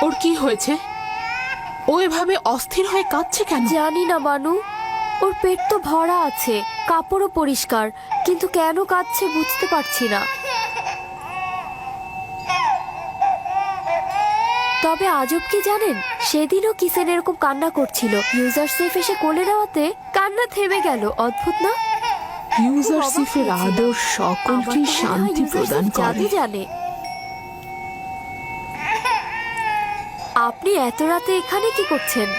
ওর কি হয়েছে? ও এভাবে অস্থির হয়ে কাঁদছে কেন? জানি না বানু, ওর পেট তো ভরা আছে, কাপড়ও পরিষ্কার, কিন্তু কেন কাঁদছে বুঝতে পারছি না। তবে আজব কি জানেন, সেদিনও কিসেন এরকম কান্না করছিল, ইউজারসেফ এসে কোলে নেওয়াতে কান্না থেমে গেল। অদ্ভুত না? ইউজারসিফের আদর সকলকে শান্তি প্রদান করে। জানে আপনি এত রাতে এখানে কি করছেন?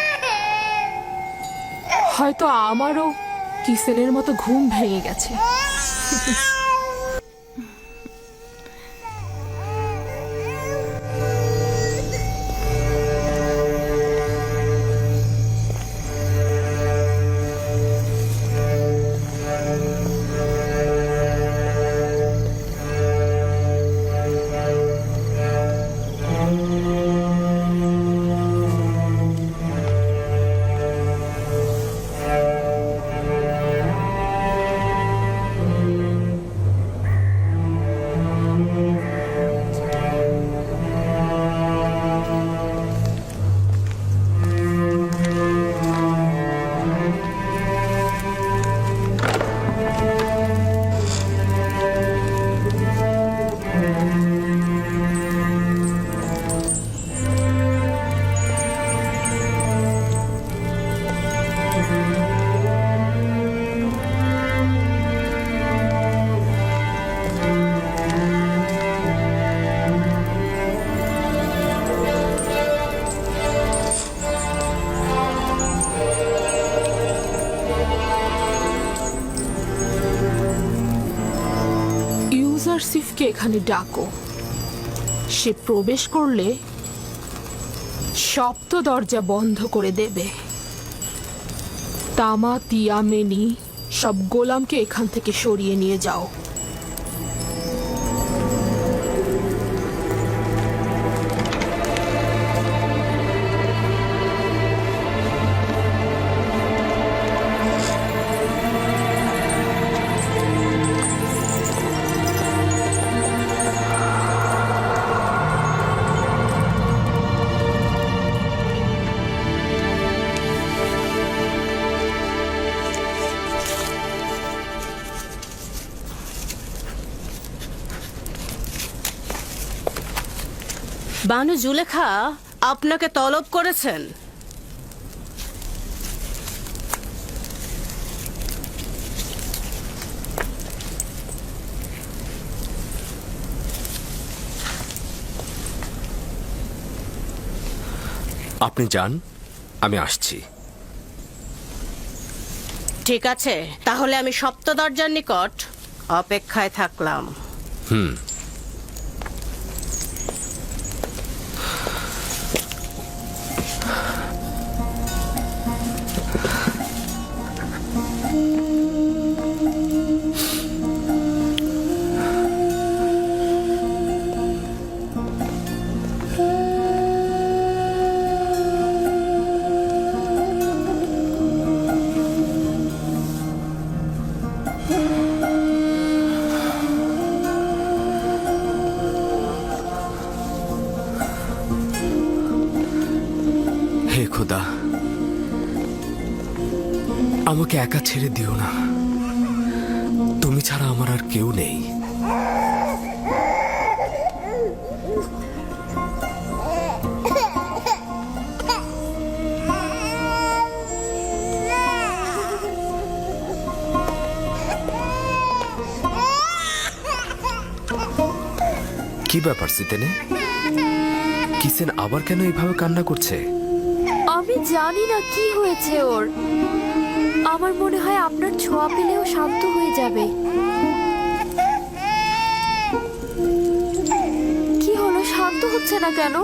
হয়তো আমারও কিসেনের মতো ঘুম ভেঙে গেছে। ইউজারসিফকে এখানে ডাকো। সে প্রবেশ করলে সপ্ত দরজা বন্ধ করে দেবে। তামা, তিয়া, মেনি সব গোলামকে এখান থেকে সরিয়ে নিয়ে যাও। বানু জুলেখা আপনাকে তলব করেছেন। আপনি যান, আমি আসছি। ঠিক আছে, তাহলে আমি সপ্ত দরজার নিকট অপেক্ষায় থাকলাম। হে খোদা, আমাকে একা ছেড়ে দিও না। তুমি ছাড়া আমার আর কেউ নেই। কি ব্যাপার সিতেনে? কিসেন আবার কেন এইভাবে কান্না করছে? আমি জানি না কি হয়েছে ওর। আমার মনে হয় আপনার ছোঁয়া পেলেও শান্ত হয়ে যাবে। কি হলো, শান্ত হচ্ছে না কেন?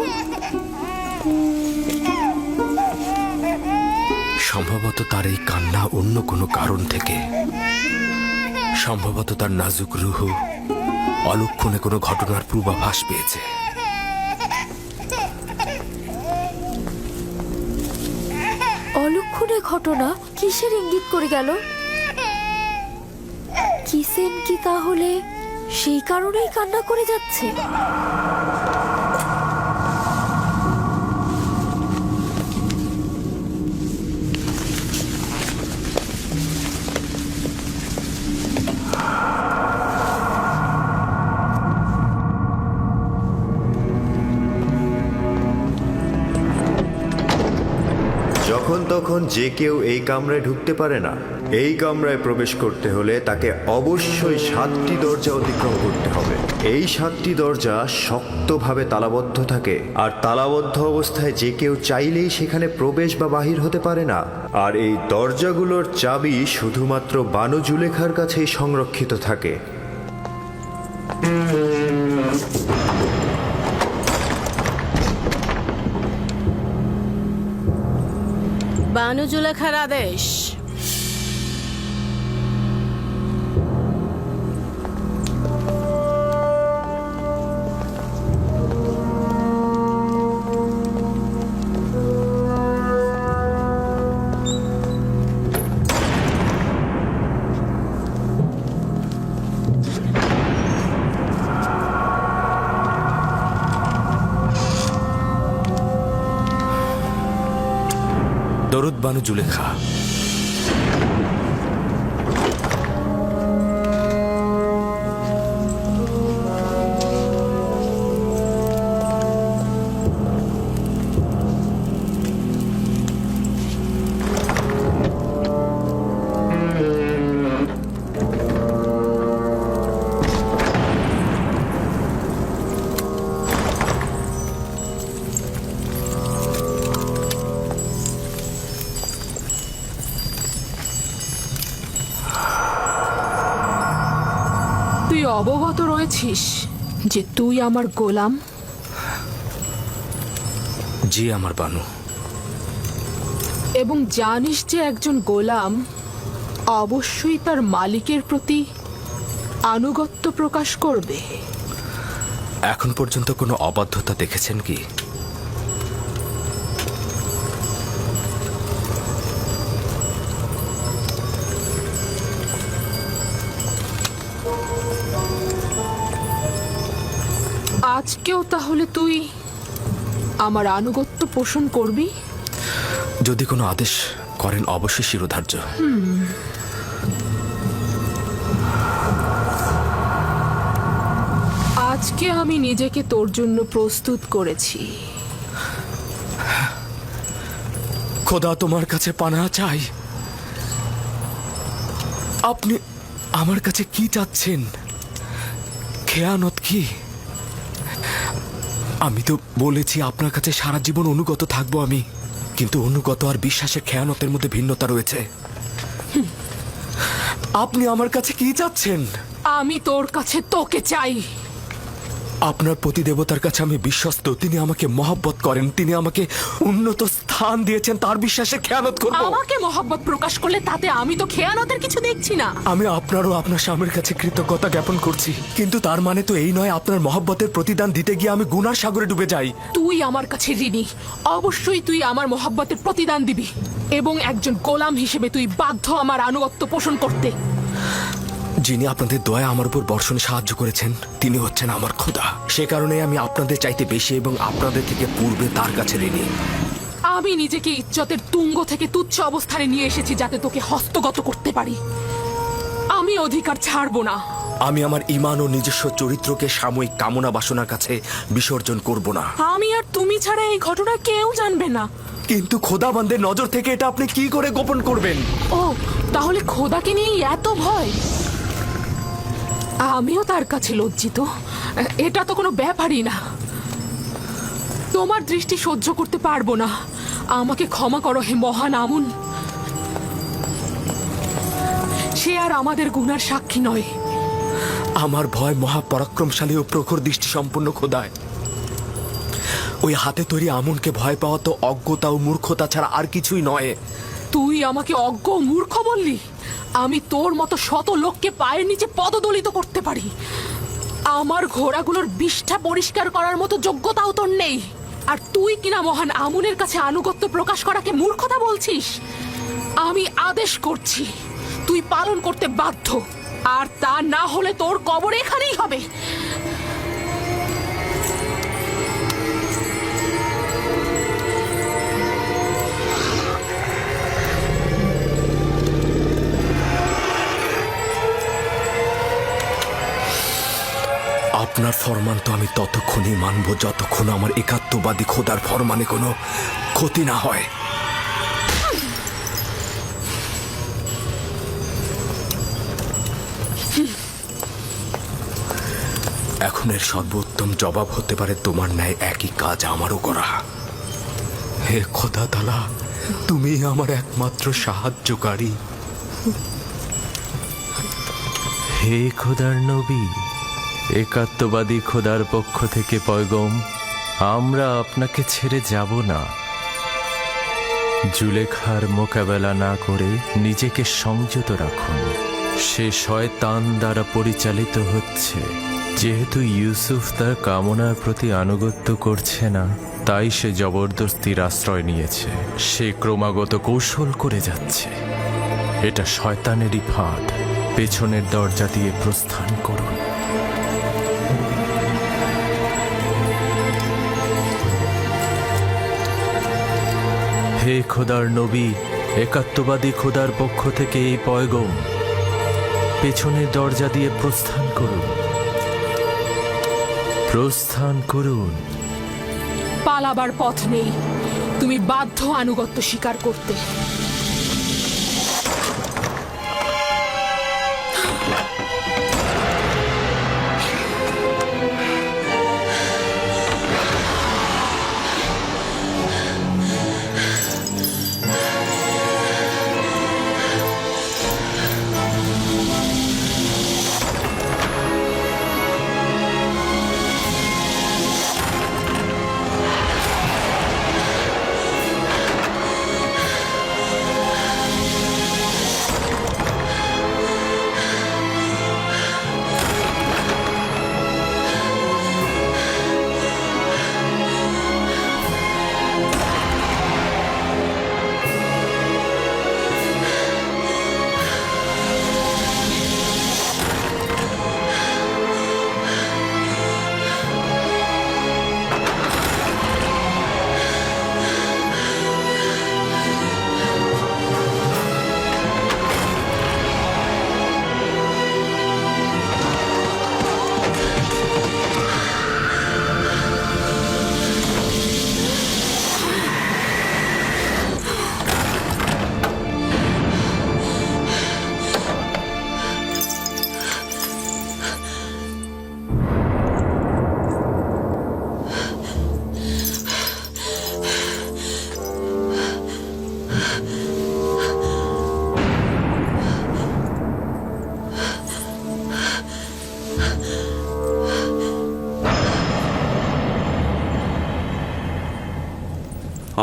সম্ভবত তার এই কান্না অন্য কোনো কারণ থেকে। সম্ভবত তার নাজুক রুহ অলক্ষণে কোনো ঘটনার পূর্বাভাস পেয়েছে। অলক্ষণে ঘটনা? কিসের ইঙ্গিত করে গেল? কিসেন কি তাহলে সেই কারণেই কান্না করে যাচ্ছে? যখন তখন যে কেউ এই কামরায় ঢুকতে পারে না। এই কামরায় প্রবেশ করতে হলে তাকে অবশ্যই 7টি দরজা অতিক্রম করতে হবে। এই 7টি দরজা শক্তভাবে তালাবদ্ধ থাকে, আর তালাবদ্ধ অবস্থায় যে কেউ চাইলেই সেখানে প্রবেশ বা বাহির হতে পারে না। আর এই দরজাগুলোর চাবি শুধুমাত্র বানু জুলেখার কাছেই সংরক্ষিত থাকে। বানু জুলেখার আদেশ। দরুদ বানু জুলেখা। তুই অবগত রয়েছিস যে তুই আমার গোলাম? জি আমার বানু। এবং জানিস যে একজন গোলাম অবশ্যই তার মালিকের প্রতি আনুগত্য প্রকাশ করবে। এখন পর্যন্ত কোনো অবাধ্যতা দেখেছেন কি? আজকেও তাহলে তুই আমার আনুগত্য পোষণ করবি? যদি কোনো আদেশ করেন অবশ্যই শিরোধার্য। আজকে আমি নিজেকে তোর জন্য প্রস্তুত করেছি। খোদা তোমার কাছে পানা চাই। আপনি আমার কাছে কি চাচ্ছেন? খেয়ানত কি? আমি তো বলেছি আপনার কাছে সারা জীবন অনুগত থাকবো আমি, কিন্তু অনুগত আর বিশ্বাসের খেয়ানতের মধ্যে ভিন্নতা রয়েছে। আপনি আমার কাছে কি চাচ্ছেন? আমি তোর কাছে তোকে চাই। আপনার প্রতিদেবতার কাছে আমি বিশ্বস্ত। তিনি আমাকে মহব্বত করেন, তিনি আমাকে উন্নত স্থান দিয়েছেন। তার বিশ্বাসে খেয়ানত করব? আমাকে মহব্বত প্রকাশ করলে তাতে আমি তো খেয়ানতের কিছু দেখছি না। আমি আপনারও আপনার স্বামীর কাছে কৃতজ্ঞতা জ্ঞাপন করছি, কিন্তু তার মানে তো এই নয় আপনার মহব্বতের প্রতিদান দিতে গিয়ে আমি গুনার সাগরে ডুবে যাই। তুই আমার কাছে ঋণী। অবশ্যই তুই আমার মহব্বতের প্রতিদান দিবি, এবং একজন গোলাম হিসেবে তুই বাধ্য আমার আনুগত্য পোষণ করতে। যিনি আপনাদের দয়া আমার উপর বর্ষণে সাহায্য করেছেন তিনি হচ্ছেন আমার খোদা। সে কারণে আমি আপনাদের চাইতে বেশি এবং আপনাদের থেকে পূর্বে তার কাছে ঋণী। আমি নিজেকে ইজ্জতের তুঙ্গ থেকে তুচ্ছ অবস্থানে নিয়ে এসেছি যাতে তোকে হস্তগত করতে পারি। আমি অধিকার ছাড়বো না। আমি আমার ঈমান ও নিজস্ব চরিত্রকে সাময়িক কামনা বাসনার কাছে বিসর্জন করব না। আমি আর তুমি ছাড়া এই ঘটনা কেউ জানবে না। কিন্তু খোদাবন্দের নজর থেকে এটা আপনি কি করে গোপন করবেন? ও, তাহলে খোদাকে নিয়ে এত ভয়? আমিও তার কাছে লজ্জিত। এটা তো কোনো ব্যাপারই না। তোমার দৃষ্টি সহ্য করতে পারবো না। আমাকে ক্ষমা করো হে মহান আমুন। সে আর আমাদের গুনার সাক্ষী নয়। আমার ভয় মহাপরাক্রমশালী ও প্রখর দৃষ্টি সম্পন্ন খোদায়। ওই হাতে তৈরি আমুনকে ভয় পাওয়া তো অজ্ঞতা ও মূর্খতা ছাড়া আর কিছুই নয়। তুই আমাকে অজ্ঞ ও মূর্খ বললি? আমি তোর মতো শত লোককে পায়ের নিচে পদদলিত করতে পারি। আমার ঘোড়াগুলোর বিষ্ঠা পরিষ্কার করার মতো যোগ্যতাও তোর নেই, আর তুই কিনা মহান আমুনের কাছে আনুগত্য প্রকাশ করাকে মূর্খতা বলছিস? আমি আদেশ করছি, তুই পালন করতে বাধ্য, আর তা না হলে তোর কবর এখানেই হবে। আপনার ফরমান তো আমি ততক্ষণই মানব যতক্ষণ আমার একাত্মবাদী খোদার ফরমানে কোনো ক্ষতি না হয়। এখন এর সর্বোত্তম জবাব হতে পারে তোমার ন্যায় একই কাজ আমারও করা। হে খোদা তাআলা, তুমি আমার একমাত্র সাহায্যকারী। হে খোদার নবী, একাত্মবাদী খোদার পক্ষ থেকে পয়গম, আমরা আপনাকে ছেড়ে যাব না। জুলেখার মোকাবেলা না করে নিজেকে সংযত রাখুন। সে শয়তান দ্বারা পরিচালিত হচ্ছে। যেহেতু ইউসুফ তার কামনার প্রতি আনুগত্য করছে না, তাই সে জবরদস্তির আশ্রয় নিয়েছে। সে ক্রমাগত কৌশল করে যাচ্ছে। এটা শয়তানেরই ফাঁদ। পেছনের দরজা দিয়ে প্রস্থান করুন। হে খোদার নবী, একাত্মবাদী খোদার পক্ষ থেকে এই পয়গম, পেছনের দরজা দিয়ে প্রস্থান করুন। প্রস্থান করুন। পালাবার পথ নেই, তুমি বাধ্য আনুগত্য স্বীকার করতে।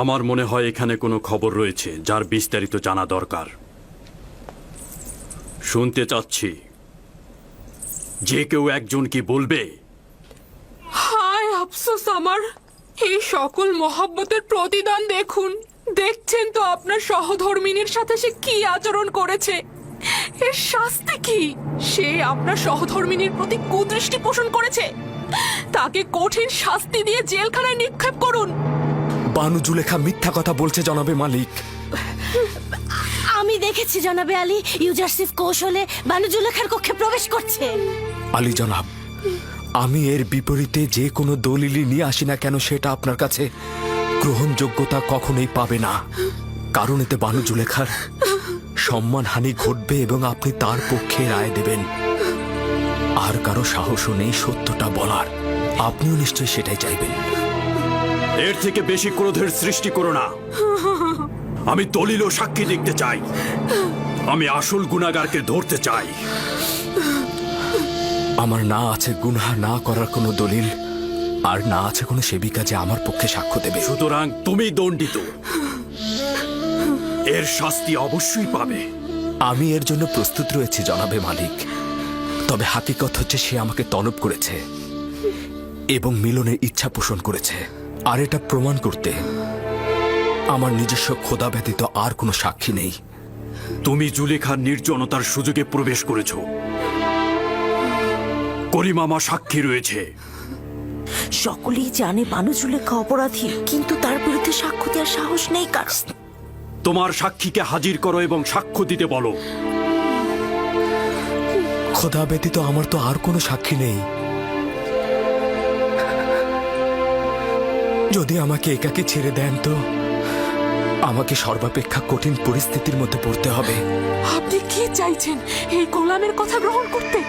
আমার মনে হয় এখানে কোনো খবর রয়েছে যার বিস্তারিত জানা দরকার। শুনতে চাচ্ছি, যে কেউ একজন কি বলবে? হায় আফসোস আমার, এই সকল মহব্বতের প্রতিদান দেখুন। দেখছেন তো আপনার সহধর্মিনীর সাথে সে কি আচরণ করেছে। এর শাস্তি কি? সে আপনার সহধর্মিনীর প্রতি কুদৃষ্টি পোষণ করেছে। তাকে কঠিন শাস্তি দিয়ে জেলখানায় নিক্ষেপ করুন। বানু জুলেখা মিথ্যা কথা বলছে জনাবে মালিক। আমি দেখেছি জনাবে আলী, ইউজারসিফ কৌশলে বানু জুলেখার কক্ষে প্রবেশ করছে। আলী জনাব, আমি এর বিপরীতে যে কোনো দলিলই নিয়ে আসি না কেন, সেটা আপনার কাছে গ্রহণযোগ্যতা কখনোই পাবে না। কারণ এতে বানু জুলেখার সম্মানহানি ঘটবে এবং আপনি তার পক্ষে রায় দেবেন। আর কারো সাহসও নেই সত্যটা বলার। আপনিও নিশ্চয়ই সেটাই চাইবেন। এর থেকে বেশি ক্রোধের সৃষ্টি করো না। আমি দলিল ও সাক্ষী দেখতে চাই। আমি আসল গুনাহগারকে ধরতে চাই। আমার না আছে গুনাহ না করার কোনো দলিল, আর না আছে কোনো সেবিকা যে আমার পক্ষে সাক্ষ্য দেবে। সুতরাং তুমি দণ্ডিত। এর শাস্তি অবশ্যই পাবে। আমি এর জন্য প্রস্তুত রয়েছি জনাবে মালিক। তবে হাকিকত হচ্ছে সে আমাকে তলব করেছে এবং মিলনের ইচ্ছা পোষণ করেছে। আর এটা প্রমাণ করতে আমার নিজস্ব খোদা ব্যতীত আর কোনো সাক্ষী নেই। তুমি জুলেখার নির্জনতার সুযোগে প্রবেশ করেছ। করিমামা সাক্ষী রয়েছে। সকলেই জানে বানু জুলেখা অপরাধী, কিন্তু তার বিরুদ্ধে সাক্ষ্য দেওয়ার সাহস নেই কার। তোমার সাক্ষীকে হাজির করো এবং সাক্ষ্য দিতে বলো। খোদা ব্যতীত আমার তো আর কোনো সাক্ষী নেই। যদি আমাকে একাকে ছেড়ে দেন তো আমাকে সর্বাপেক্ষা কঠিন পরিস্থিতির মধ্যে পড়তে হবে। আপনি কি চাইছেন, এই গোলামের কথা গ্রহণ করতে?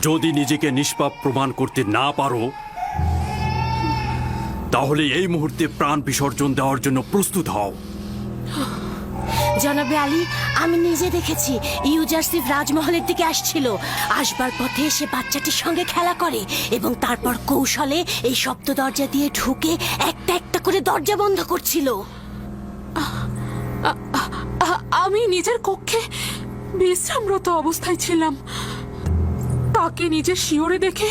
যদি নিজেকে নিষ্পাপ প্রমাণ করতে না পারো তাহলে এই মুহূর্তে প্রাণ বিসর্জন দেওয়ার জন্য প্রস্তুত হও। জনাবে আলী, আমি নিজে দেখেছি ইউজারসিফ রাজমহলের দিকে আসছিল। আসবার পথে সে বাচ্চাটির সঙ্গে খেলা করে এবং তারপর কৌশলে এই সপ্ত দরজা দিয়ে ঢুকে একটা একটা করে দরজা বন্ধ করছিল। আমি নিজের কক্ষে বিশ্রামরত অবস্থায় ছিলাম। তাকে নিজের শিওরে দেখে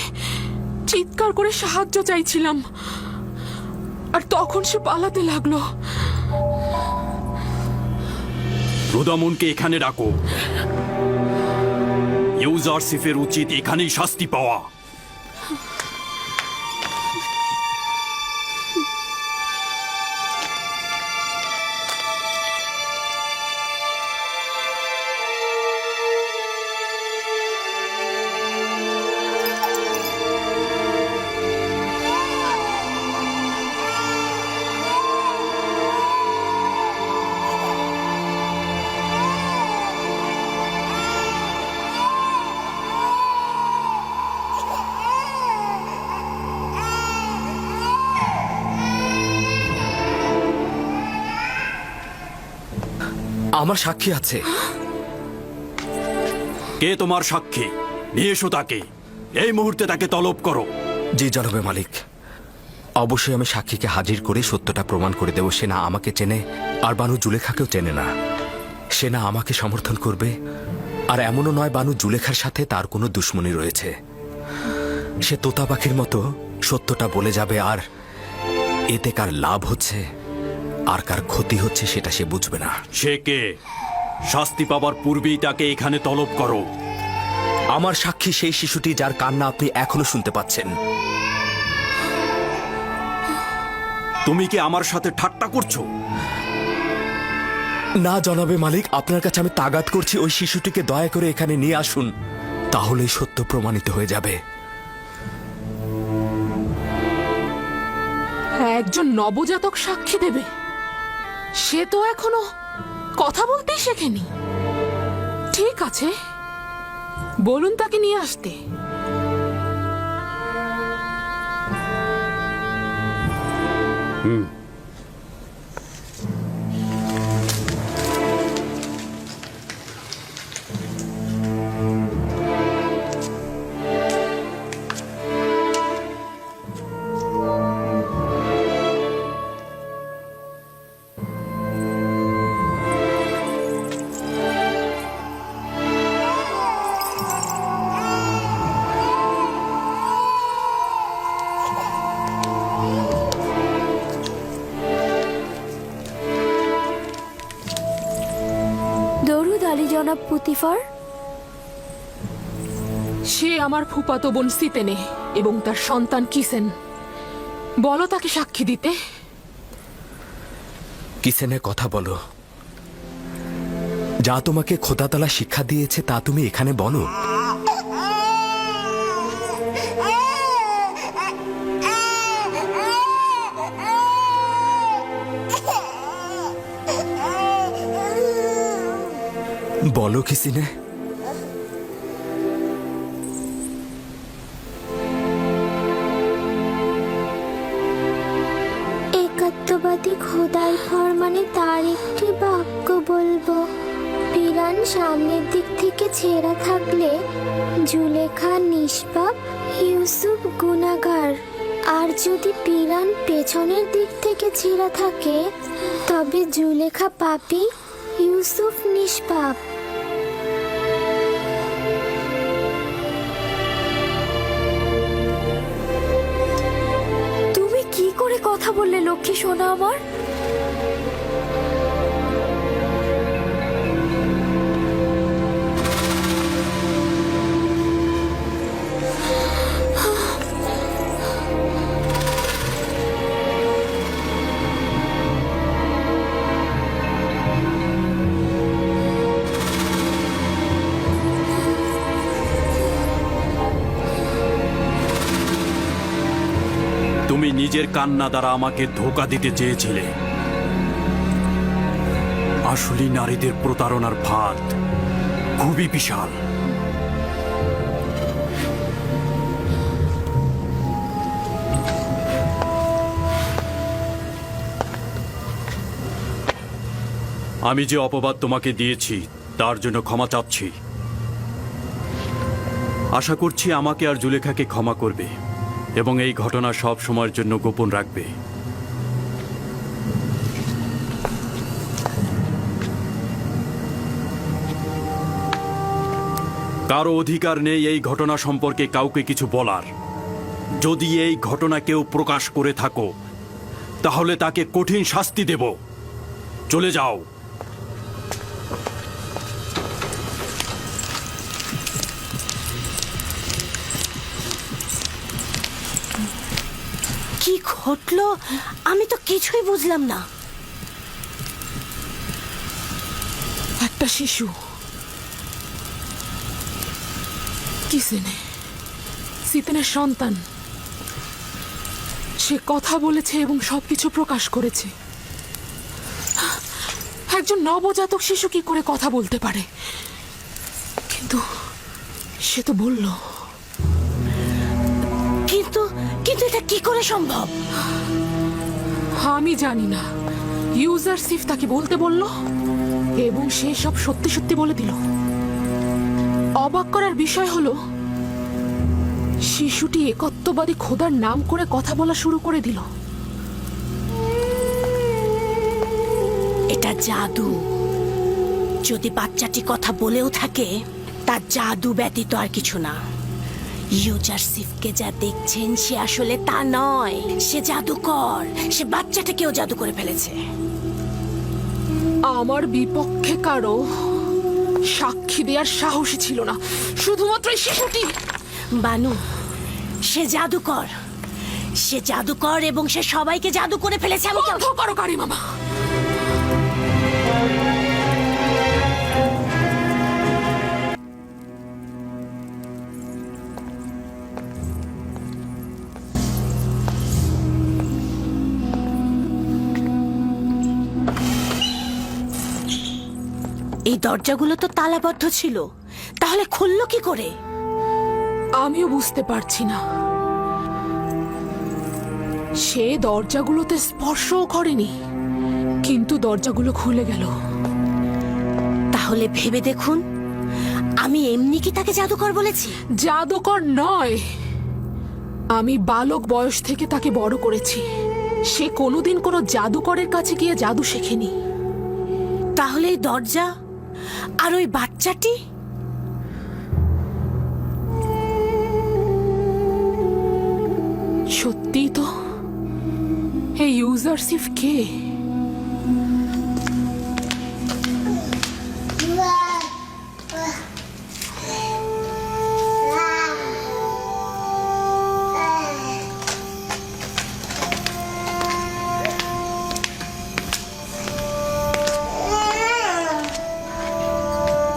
চিৎকার করে সাহায্য চাইছিলাম, আর তখন সে পালাতে লাগলো। রুদামুনকে এখানে রাখো। ইউজারসিফের উচিত এখানেই শাস্তি পাওয়া। আমার সাক্ষী আছে। কে তোমার সাক্ষী? নিয়ে এসো তাকে। এই মুহূর্তে তাকে তলব করো। জি জনাবে মালিক, অবশ্যই আমি সাক্ষীকে হাজির করে সত্যটা প্রমাণ করে দেব। সে না আমাকে চেনে, আর বানু জুলেখাকেও চেনে না। সে না আমাকে সমর্থন করবে, আর এমনও নয় বানু জুলেখার সাথে তার কোনো দুশ্মনী রয়েছে। সে তোতা পাখির মতো সত্যটা বলে যাবে, আর এতে কার লাভ হচ্ছে আর কার ক্ষতি হচ্ছে সেটা সে বুঝবে না। সে কে? শাস্তি পাবার পূর্বেই তাকে এখানে তলব করো। আমার সাক্ষী সেই শিশুটি যার কান্না আপনি এখনো শুনতে পাচ্ছেন। তুমি কি আমার সাথে ঠাট্টা করছো? না জনাবে মালিক, আপনার কাছে আমি তাগাদ করছি, ওই শিশুটিকে দয়া করে এখানে নিয়ে আসুন, তাহলেই সত্য প্রমাণিত হয়ে যাবে। একজন নবজাতক সাক্ষী দেবে? সে তো এখনো কথা বলতেই শেখেনি। ঠিক আছে, বলুন তাকে নিয়ে আসতে। দরুদ আলী জনাব পুতিফার। সে আমার ফুফাতো বোন সিতেনে এবং তার সন্তান কিসেন। বলো তাকে সাক্ষী দিতে। কিসেনের কথা বলো। যা তোমাকে খোদাতালা শিক্ষা দিয়েছে তা তুমি এখানে বলো। বলো কিসিনে। একাত্মবাদী খোদার ফরমানে তার একটি বাক্য বলবো। পিরান সামনের দিক থেকে ছেঁড়া থাকলে জুলেখা নিষ্পাপ, ইউসুফ গুনাহগার। আর যদি পিরান পেছনের দিক থেকে ছেঁড়া থাকে তবে জুলেখা পাপী, ইউসুফ নিষ্পাপ। তুমি কি করে কথা বললে লক্ষ্মী সোনা আমার? তুমি নিজের কান্না দ্বারা আমাকে ধোঁকা দিতে চেয়েছিলে। আসলে নারীদের প্রতারণার ফাঁদ খুবই বিশাল। আমি যে অপবাদ তোমাকে দিয়েছি তার জন্য ক্ষমা চাচ্ছি। আশা করছি আমাকে আর জুলেখাকে ক্ষমা করবে এবং এই ঘটনা সব সময়ের জন্য গোপন রাখবে। কারো অধিকার নেই এই ঘটনা সম্পর্কে কাউকে কিছু বলার। যদি এই ঘটনা কেউ প্রকাশ করে থাকো তাহলে তাকে কঠিন শাস্তি দেব। চলে যাও। কি ঘটলো আমি তো কিছুই বুঝলাম না। একটা শিশু কিসেনে, সিতেনের সন্তান, সে কথা বলেছে এবং সবকিছু প্রকাশ করেছে। একজন নবজাতক শিশু কি করে কথা বলতে পারে? কিন্তু সে তো বলল। কিন্তু কিন্তু এটা কি করে সম্ভব? আমি জানি না। ইউজারসিফ তাকে বলতে বলল এবং সে সব সত্যি সত্যি বলে দিল। অবাক করার বিষয় হলো শিশুটি একত্ববাদী খোদার নাম করে কথা বলা শুরু করে দিল। এটা জাদু। যদি বাচ্চাটি কথা বলেও থাকে তার জাদু ব্যতীত আর কিছু না। ইউজারসিফকে যা দেখছেন সে আসলে তা নয়, সে জাদুকর। সে বাচ্চাটাকেও জাদু করে ফেলেছে। আমার বিপক্ষে কারো সাক্ষী দেওয়ার সাহসী ছিল না, শুধুমাত্র এই শিশুটি। বানু, সে জাদুকর। সে জাদুকর এবং সে সবাইকে জাদু করে ফেলেছে। আমি বন্ধ করো কারি মামা। এই দরজাগুলো তো তালাবদ্ধ ছিল, তাহলে খুললো কি করে? আমিও বুঝতে পারছি না। সে দরজাগুলোতে স্পর্শও করেনি, কিন্তু দরজাগুলো খুলে গেল। তাহলে ভেবে দেখুন, আমি এমনি কি তাকে জাদুকর বলেছি? জাদুকর নয়, আমি বালক বয়স থেকে তাকে বড় করেছি। সে কোনোদিন কোনো জাদুকরের কাছে গিয়ে জাদু শেখেনি। তাহলে এই দরজা আর ওই বাচ্চাটি? সত্যি তো। এই ইউজারসিফ কে?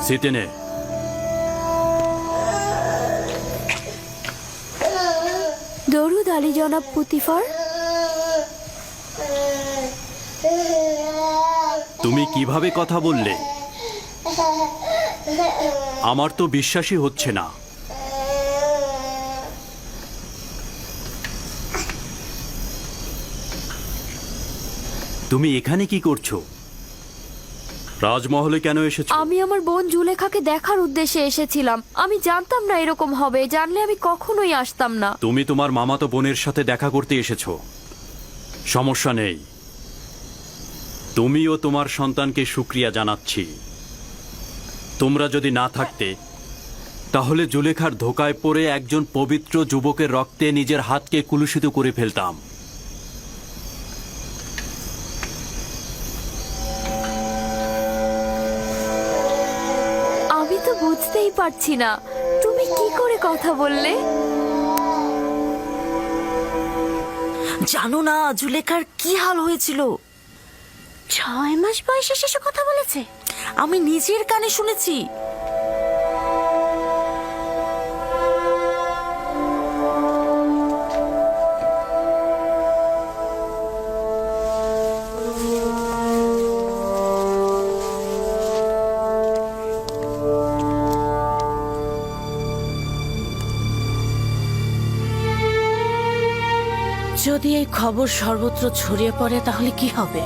সিতেনে, দরুদ আলী জনাব পুতিফার। তুমি কিভাবে কথা বললে? আমার তো বিশ্বাসই হচ্ছে না। তুমি এখানে কি করছো? রাজমহলে কেন এসেছো? আমি আমার বোন জুলেখাকে দেখার উদ্দেশ্যে এসেছিলাম। আমি জানতাম না এরকম হবে, জানলে আমি কখনোই আসতাম না। তুমি তোমার মামাতো বোনের সাথে দেখা করতে এসেছো, সমস্যা নেই। তুমি ও তোমার সন্তানকে শুকরিয়া জানাচ্ছি। তোমরা যদি না থাকতে তাহলে জুলেখার ধোকায় পড়ে একজন পবিত্র যুবকের রক্তে নিজের হাতকে কুলুষিত করে ফেলতাম। আমি তো বুঝতেই পারছি না তুমি কি করে কথা বললে। জানো না জুলেখার কি হাল হয়েছিল? 6 মাস বয়সে শিশু কথা বলেছে। আমি নিজের কানে শুনেছি। যদি এই খবর সর্বত্র ছড়িয়ে পড়ে তাহলে কি হবে?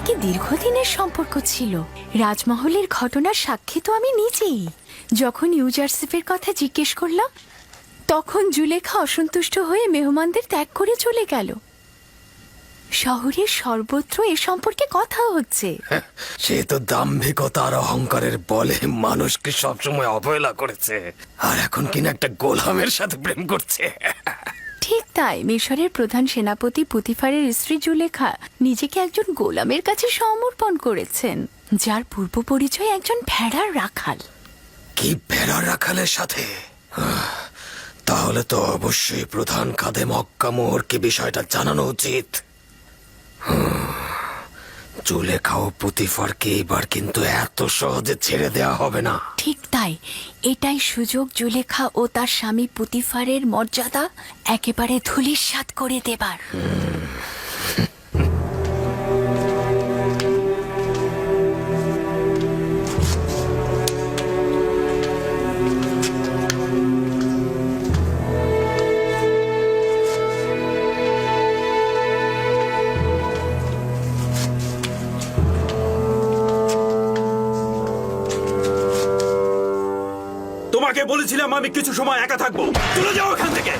নাকি দীর্ঘদিনের সম্পর্ক ছিল। রাজমহলের ঘটনার সাক্ষী তো আমি নিজেই। যখন ইউজারসিফের কথা জিজ্ঞেস করলাম, তখন জুলেখা অসন্তুষ্ট হয়ে মেহমানদের ত্যাগ করে চলে গেল। শহরের সর্বত্র এ সম্পর্কে কথা হচ্ছে। সে তো দাম্ভিকতা আর অহংকারের বলে মানুষকে সবসময় অবহেলা করেছে, আর এখন কিনা একটা গোলামের সাথে প্রেম করছে। ঠিক তাই, মিশরের প্রধান সেনাপতি পুতিফারের স্ত্রী জুলেখা নিজেকে একজন গোলামের কাছে সমর্পণ করেছেন, যার পূর্ব পরিচয় একজন ভেড়ার রাখাল। কি ভেড়ার রাখালের সাথে? তাহলে তো অবশ্যই প্রধান খাদেম মক্কা মোহরকে বিষয়টা জানানো উচিত। জুলেখা ও পুতিফারকে এবার কিন্তু এত সহজে ছেড়ে দেয়া হবে না। ঠিক তাই, এটাই সুযোগ জুলেখা ও তার স্বামী পুতিফারের মর্যাদা একেবারে ধূলিসাৎ করে দেবার। তোমাকে বলেছিলাম আমি কিছু সময় একা থাকবো, চলে যাও এখান থেকে।